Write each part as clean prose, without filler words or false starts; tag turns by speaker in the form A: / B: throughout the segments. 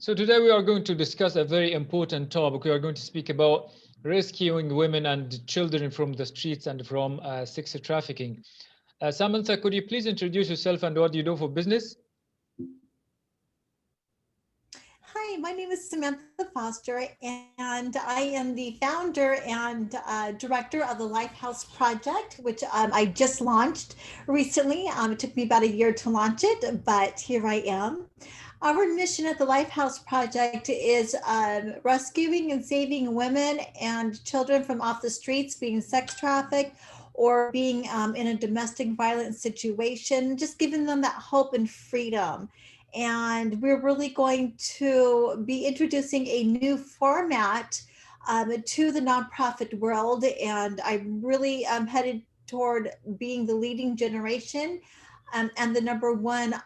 A: So today we are going to discuss a very important topic. We are going to speak about rescuing women and children from the streets and from sex trafficking. Samantha, could you please introduce yourself and what you do for business?
B: Hi, my name is Samantha Foster, and I am the founder and director of the Lifehouse Project, which I just launched recently. It took me about a year to launch it, but here I am. Our mission at the Lifehouse Project is rescuing and saving women and children from off the streets being sex trafficked or being in a domestic violence situation, just giving them that hope and freedom. And we're really going to be introducing a new format to the nonprofit world. And I'm really headed toward being the leading generation and the number one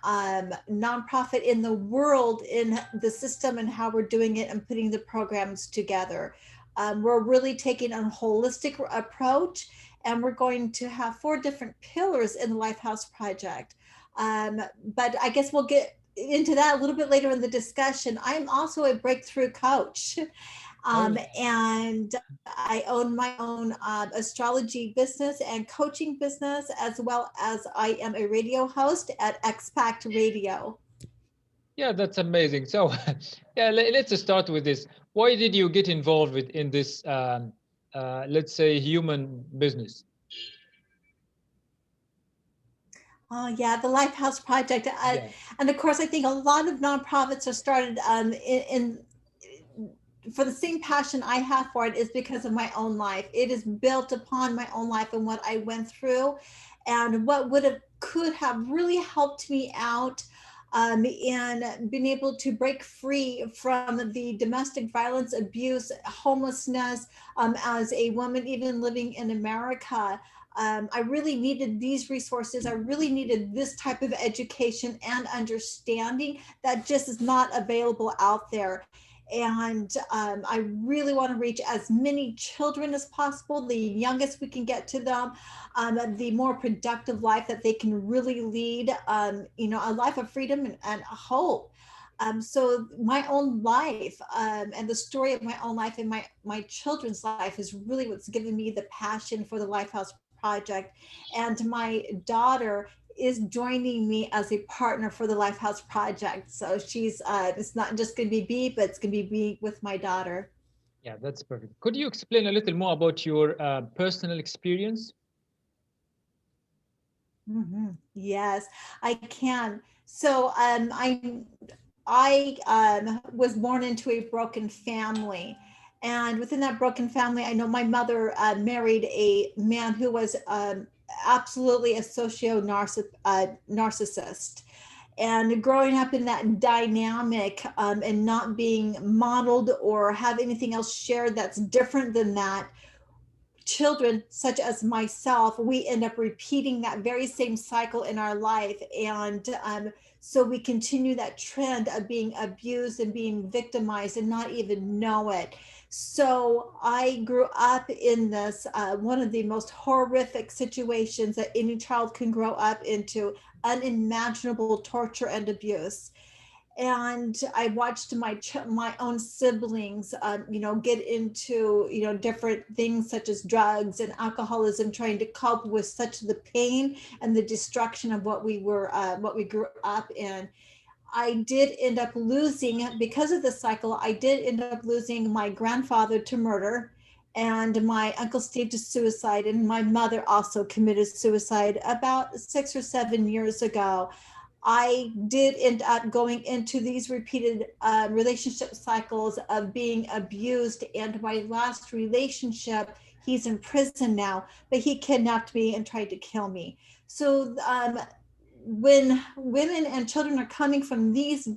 B: nonprofit in the world in the system and how we're doing it and putting the programs together. We're really taking a holistic approach, and we're going to have four different pillars in the Lifehouse Project. But I guess we'll get into that a little bit later in the discussion. I'm also a breakthrough coach.
A: Oh,
B: And I own my own astrology business and coaching business, as well as I am a radio host at Expact Radio.
A: yeah, that's amazing. So, yeah, let's start with this. Why did you get involved in this, let's say, human business?
B: Oh, yeah, the Lifehouse Project.
A: Yeah,
B: And of course, I think a lot of nonprofits are started for the same passion I have for it is because of my own life. It is built upon my own life and what I went through, and what would have could have really helped me out in being able to break free from the domestic violence, abuse, homelessness as a woman, even living in America. I really needed these resources. I really needed this type of education and understanding that just is not available out there. And I really want to reach as many children as possible, the youngest we can get to them, the more productive life that they can really lead, a life of freedom and hope. So my own life and the story of my own life and my children's life is really what's given me the passion for the Lifehouse Project. And my daughter is joining me as a partner for the Lifehouse Project. So she's it's not just going to be B, but it's going to be B with my daughter.
A: yeah, that's perfect. Could you explain a little more about your personal experience?
B: Yes, I can. So I was born into a broken family. And within that broken family, I know my mother married a man who was absolutely a narcissist. And growing up in that dynamic and not being modeled or have anything else shared that's different than that, children such as myself, we end up repeating that very same cycle in our life. And so we continue that trend of being abused and being victimized and not even know it. So I grew up in this, one of the most horrific situations that any child can grow up into, unimaginable torture and abuse. And I watched my own siblings, get into different things such as drugs and alcoholism, trying to cope with such the pain and the destruction of what we grew up in. I did end up losing because of the cycle. I did end up losing my grandfather to murder, and my uncle Steve to suicide, and my mother also committed suicide about 6 or 7 years ago. I did end up going into these repeated relationship cycles of being abused. And my last relationship, he's in prison now, but he kidnapped me and tried to kill me. So when women and children are coming from these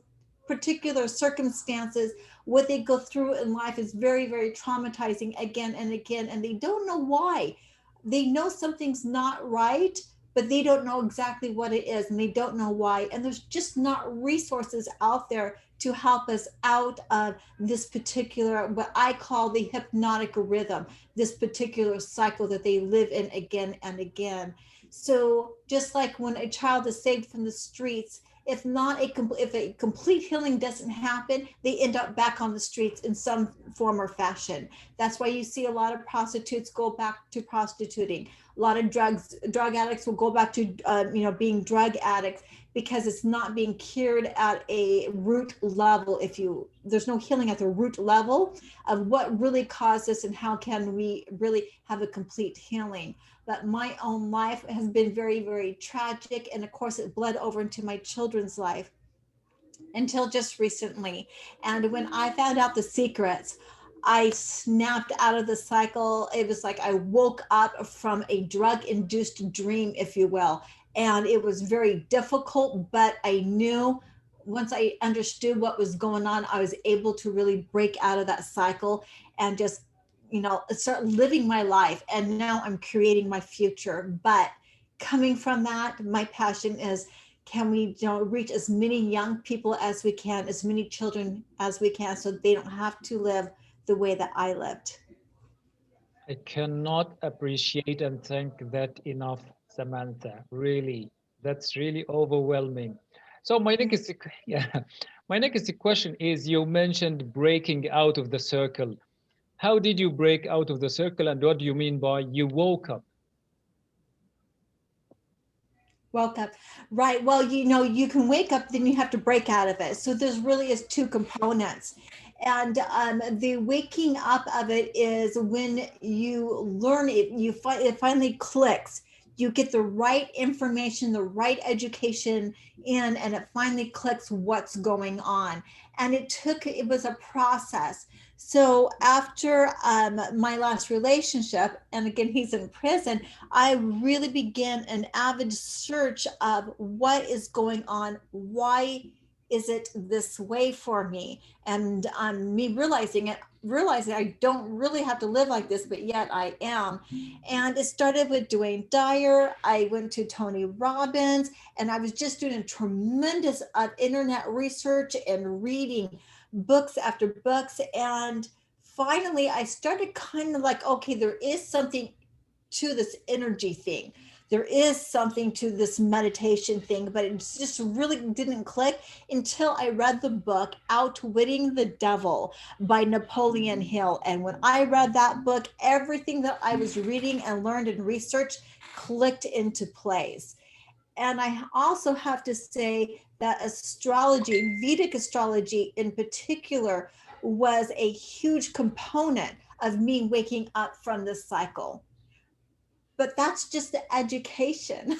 B: particular circumstances, what they go through in life is very, very traumatizing again and again, and they don't know why. They know something's not right, but they don't know exactly what it is, and they don't know why. And there's just not resources out there to help us out of this particular, what I call the hypnotic rhythm, this particular cycle that they live in again and again. So just like when a child is saved from the streets, If not if a complete healing doesn't happen, they end up back on the streets in some form or fashion. That's why you see a lot of prostitutes go back to prostituting. A lot of drug addicts will go back to being drug addicts, because it's not being cured at a root level. There's no healing at the root level of what really caused this and how can we really have a complete healing. But my own life has been very, very tragic. And of course, it bled over into my children's life until just recently. And when I found out the secrets, I snapped out of the cycle. It was like I woke up from a drug-induced dream, if you will. And it was very difficult, but I knew once I understood what was going on, I was able to really break out of that cycle and just, start living my life. And now I'm creating my future. But coming from that, my passion is, can we reach as many young people as we can, as many children as we can, so they don't have to live the way that I lived.
A: I cannot appreciate and thank that enough, Samantha. Really, that's really overwhelming. So my next, yeah, my next question is: you mentioned breaking out of the circle. How did you break out of the circle, and what do you mean by you woke up?
B: Woke up. Right. Well, you can wake up, then you have to break out of it. So there's really is two components. And the waking up of it is when you learn it, it finally clicks. You get the right information, the right education in, and it finally clicks what's going on. And it was a process. So after my last relationship, and again, he's in prison, I really began an avid search of what is going on. Why is it this way for me? And me realizing I don't really have to live like this, but yet I am. And it started with Dwayne Dyer. I went to Tony Robbins, and I was just doing a tremendous internet research and reading books after books. And finally, I started kind of like, okay, there is something to this energy thing. There is something to this meditation thing, but it just really didn't click until I read the book Outwitting the Devil by Napoleon Hill. And when I read that book, everything that I was reading and learned and researched clicked into place. And I also have to say that astrology, Vedic astrology in particular, was a huge component of me waking up from this cycle. But that's just the education.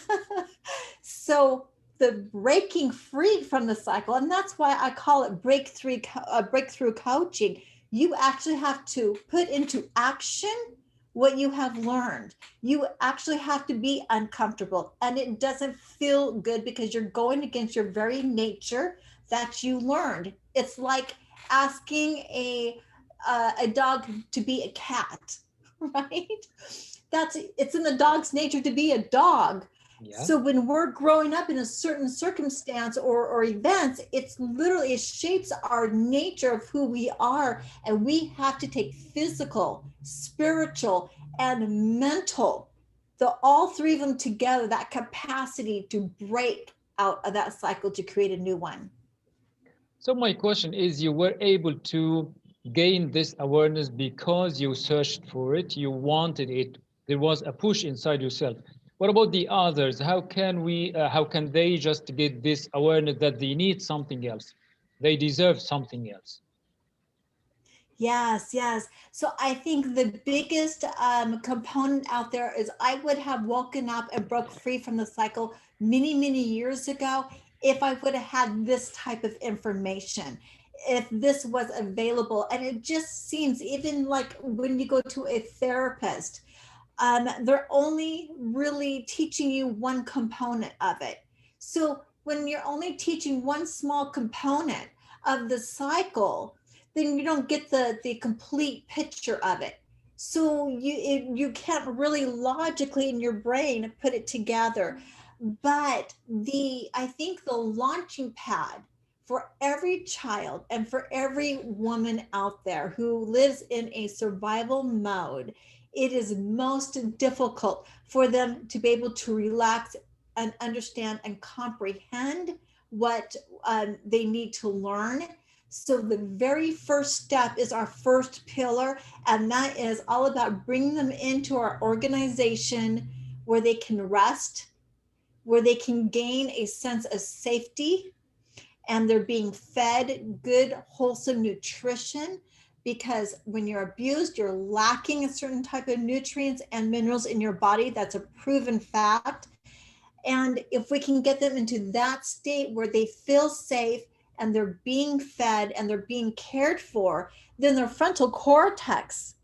B: So the breaking free from the cycle, and that's why I call it breakthrough coaching. You actually have to put into action what you have learned. You actually have to be uncomfortable, and it doesn't feel good because you're going against your very nature that you learned. It's like asking a dog to be a cat, right? It's in the dog's nature to be a dog. Yeah. So when we're growing up in a certain circumstance or events, it shapes our nature of who we are. And we have to take physical, spiritual, and mental, all three of them together, that capacity to break out of that cycle to create a new one.
A: So my question is, you were able to gain this awareness because you searched for it, you wanted it, there was a push inside yourself. What about the others? How can they just get this awareness that they need something else? They deserve something else.
B: Yes, yes. So I think the biggest component out there is I would have woken up and broke free from the cycle many, many years ago if I would have had this type of information, if this was available. And it just seems, even like when you go to a therapist, they're only really teaching you one component of it. So when you're only teaching one small component of the cycle, then you don't get the complete picture of it. So you can't really logically in your brain put it together. But I think the launching pad for every child and for every woman out there who lives in a survival mode, it is most difficult for them to be able to relax and understand and comprehend what they need to learn. So the very first step is our first pillar, and that is all about bringing them into our organization where they can rest, where they can gain a sense of safety, and they're being fed good, wholesome nutrition. Because when you're abused, you're lacking a certain type of nutrients and minerals in your body. That's a proven fact. And if we can get them into that state where they feel safe and they're being fed and they're being cared for, then their frontal cortex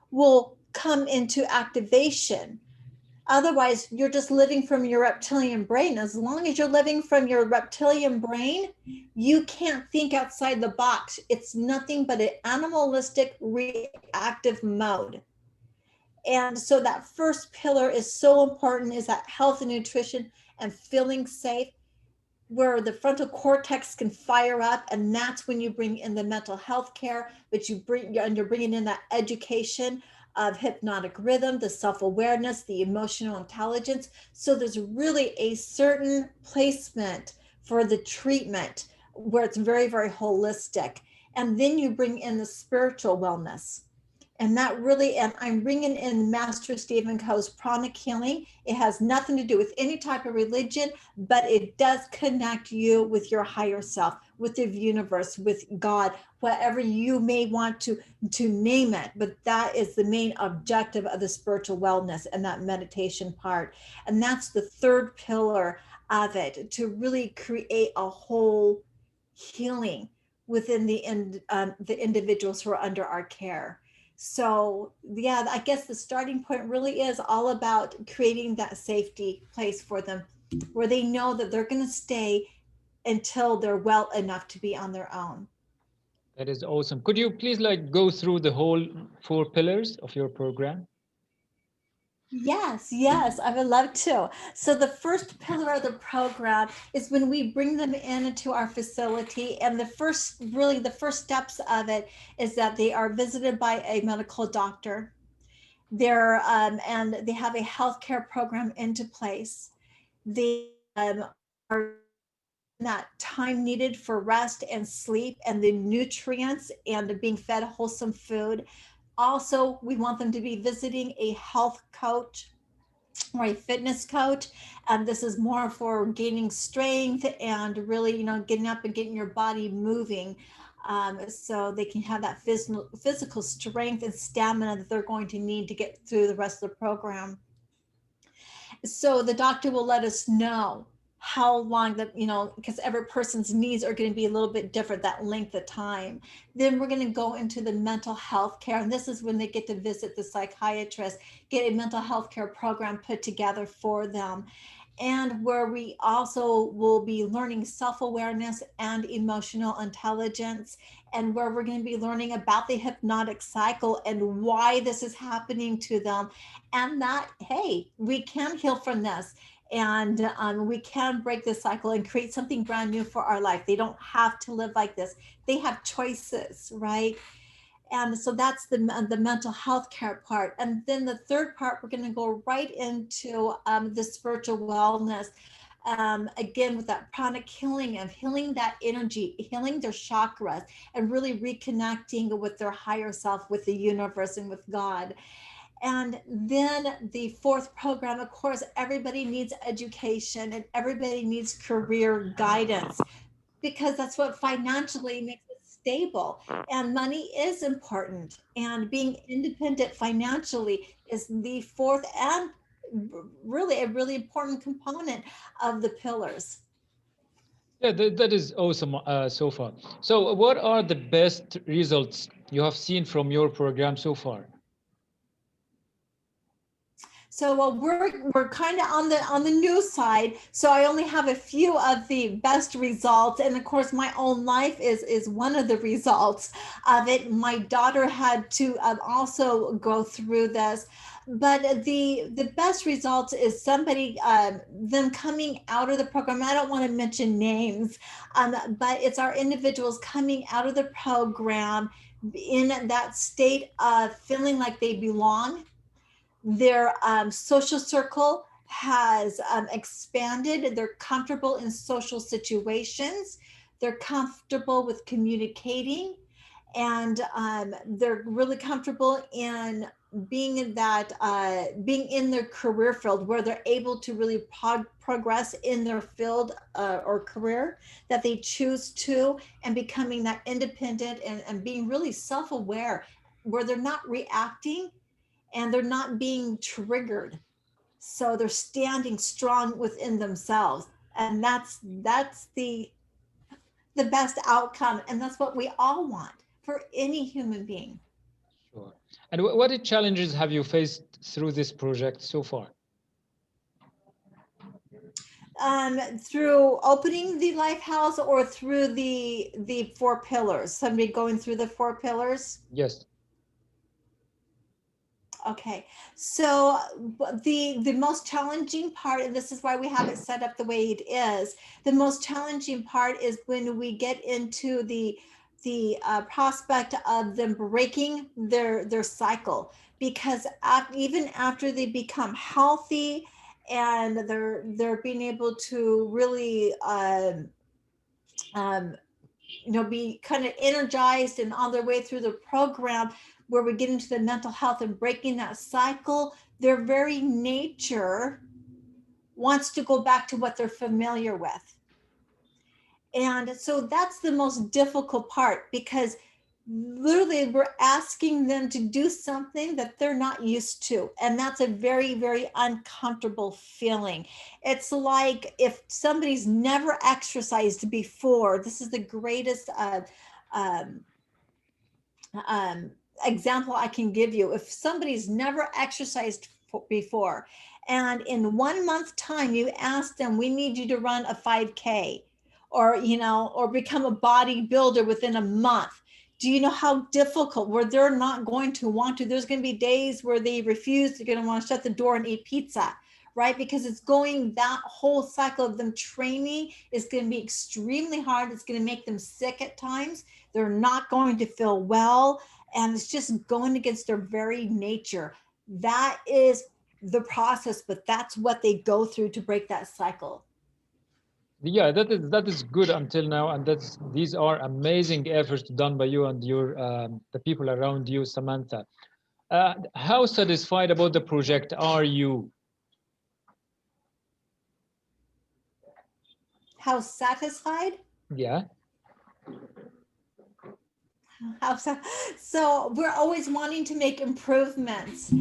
B: will come into activation. Otherwise, you're just living from your reptilian brain. As long as you're living from your reptilian brain, you can't think outside the box. It's nothing but an animalistic reactive mode. And so that first pillar is so important, is that health and nutrition and feeling safe, where the frontal cortex can fire up, and that's when you bring in the mental health care, but you're bringing in that education of hypnotic rhythm, the self-awareness, the emotional intelligence. So there's really a certain placement for the treatment where it's very, very holistic. And then you bring in the spiritual wellness. And that really, and I'm bringing in Master Stephen Coe's pranic healing. It has nothing to do with any type of religion, but it does connect you with your higher self, with the universe, with God, whatever you may want to name it. But that is the main objective of the spiritual wellness and that meditation part. And that's the third pillar of it, to really create a whole healing within the individuals who are under our care. So yeah, I guess the starting point really is all about creating that safety place for them where they know that they're going to stay until they're well enough to be on their own.
A: That is awesome. Could you please like go through the whole 4 pillars of your program?
B: Yes, yes, I would love to. So the first pillar of the program is when we bring them into our facility, and the first steps of it is that they are visited by a medical doctor. And they have a healthcare program into place. They are that time needed for rest and sleep and the nutrients and being fed wholesome food. Also, we want them to be visiting a health coach or a fitness coach. And this is more for gaining strength and really, getting up and getting your body moving. So they can have that physical strength and stamina that they're going to need to get through the rest of the program. So the doctor will let us know how long that, because every person's needs are going to be a little bit different, that length of time. Then we're going to go into the mental health care. And this is when they get to visit the psychiatrist, get a mental health care program put together for them. And where we also will be learning self-awareness and emotional intelligence, and where we're going to be learning about the hypnotic cycle and why this is happening to them, and that, hey, we can heal from this, and we can break this cycle and create something brand new for our life. They don't have to live like this. They have choices, right? And so that's the mental health care part. And then the third part, we're going to go right into the spiritual wellness. Again, with that pranic healing, of healing that energy, healing their chakras, and really reconnecting with their higher self, with the universe and with God. And then the fourth program, of course, everybody needs education and everybody needs career guidance, because that's what financially makes it stable. And money is important. And being independent financially is the fourth and really a really important component of the pillars.
A: Yeah, that is awesome so far. So, what are the best results you have seen from your program so far?
B: So we're kind of on the new side. So I only have a few of the best results, and of course my own life is one of the results of it. My daughter had to also go through this, but the best results is somebody them coming out of the program. I don't want to mention names, but it's our individuals coming out of the program in that state of feeling like they belong. Their social circle has expanded. They're comfortable in social situations. They're comfortable with communicating, and they're really comfortable in being in their career field where they're able to really progress in their field or career that they choose to, and becoming that independent and being really self-aware, where they're not reacting and they're not being triggered, so they're standing strong within themselves, and that's the best outcome, and that's what we all want for any human being.
A: Sure. And what challenges have you faced through this project so far?
B: Through opening the life house or through the four pillars, somebody going through the four pillars.
A: Yes.
B: Okay, so the most challenging part, and this is why we have it set up the way it is, the most challenging part is when we get into the prospect of them breaking their cycle, because even after they become healthy and they're being able to really um, be kind of energized and on their way through the program, where we get into the mental health and breaking that cycle, their very nature wants to go back to what they're familiar with. And so that's the most difficult part, because literally we're asking them to do something that they're not used to, and that's a very, very uncomfortable feeling. It's like if somebody's never exercised before. This is the greatest um, um, example I can give you. If somebody's never exercised before, and in 1 month time you ask them, we need you to run a 5K, or become a bodybuilder within a month, do you know how difficult, where they're not going to want to, there's going to be days where they refuse, they're going to want to shut the door and eat pizza, right? Because it's going, that whole cycle of them training is going to be extremely hard. It's going to make them sick at times. They're not going to feel well, and it's just going against their very nature. That is the process, but that's what they go through to break that cycle.
A: Yeah, that is good until now, and these are amazing efforts done by you and your the people around you, Samantha. How satisfied about the project are you?
B: How satisfied?
A: Yeah.
B: So we're always wanting to make improvements.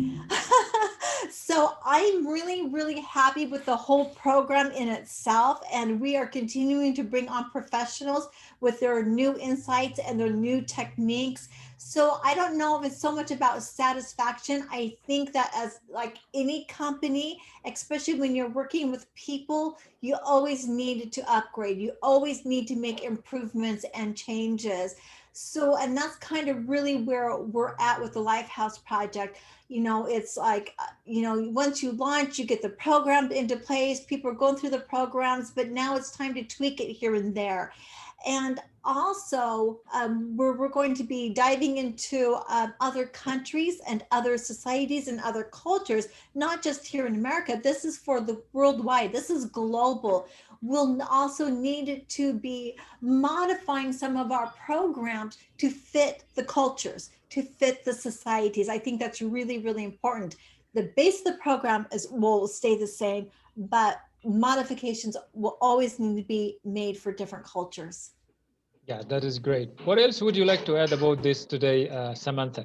B: So I'm really, really happy with the whole program in itself, and we are continuing to bring on professionals with their new insights and their new techniques. So I don't know if it's so much about satisfaction. I think that, as like any company, especially when you're working with people, you always need to upgrade. You always need to make improvements and changes. So, and that's kind of really where we're at with the Lifehouse project. It's like, once you launch, you get the program into place, people are going through the programs, but now it's time to tweak it here and there. And also, we're going to be diving into other countries and other societies and other cultures, not just here in America. This is for the worldwide. This is global. We'll also need to be modifying some of our programs to fit the cultures, to fit the societies. I think that's really, really important. The base of the program will stay the same, but modifications will always need to be made for different cultures.
A: Yeah, that is great. What else would you like to add about this today, Samantha?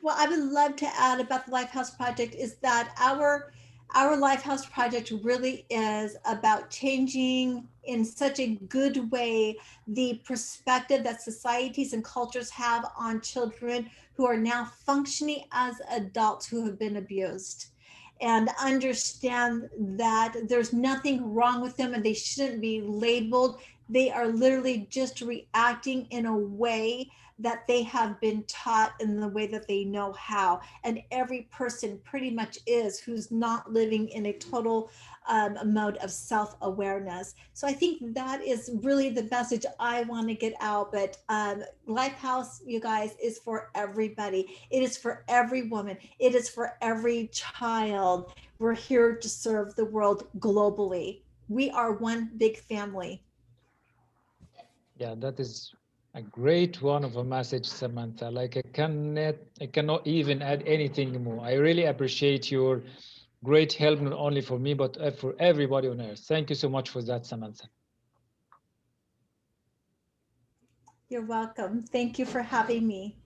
B: What I would love to add about the Lifehouse Project is that our Lifehouse Project really is about changing in such a good way the perspective that societies and cultures have on children who are now functioning as adults who have been abused, and understand that there's nothing wrong with them and they shouldn't be labeled They are literally just reacting in a way that they have been taught in the way that they know how. And every person pretty much is who's not living in a total mode of self-awareness. So I think that is really the message I want to get out. But Lifehouse, you guys, is for everybody. It is for every woman. It is for every child. We're here to serve the world globally. We are one big family.
A: Yeah, that is a great one of a message, Samantha. Like I cannot even add anything more. I really appreciate your great help, not only for me, but for everybody on earth. Thank you so much for that, Samantha.
B: You're welcome. Thank you for having me.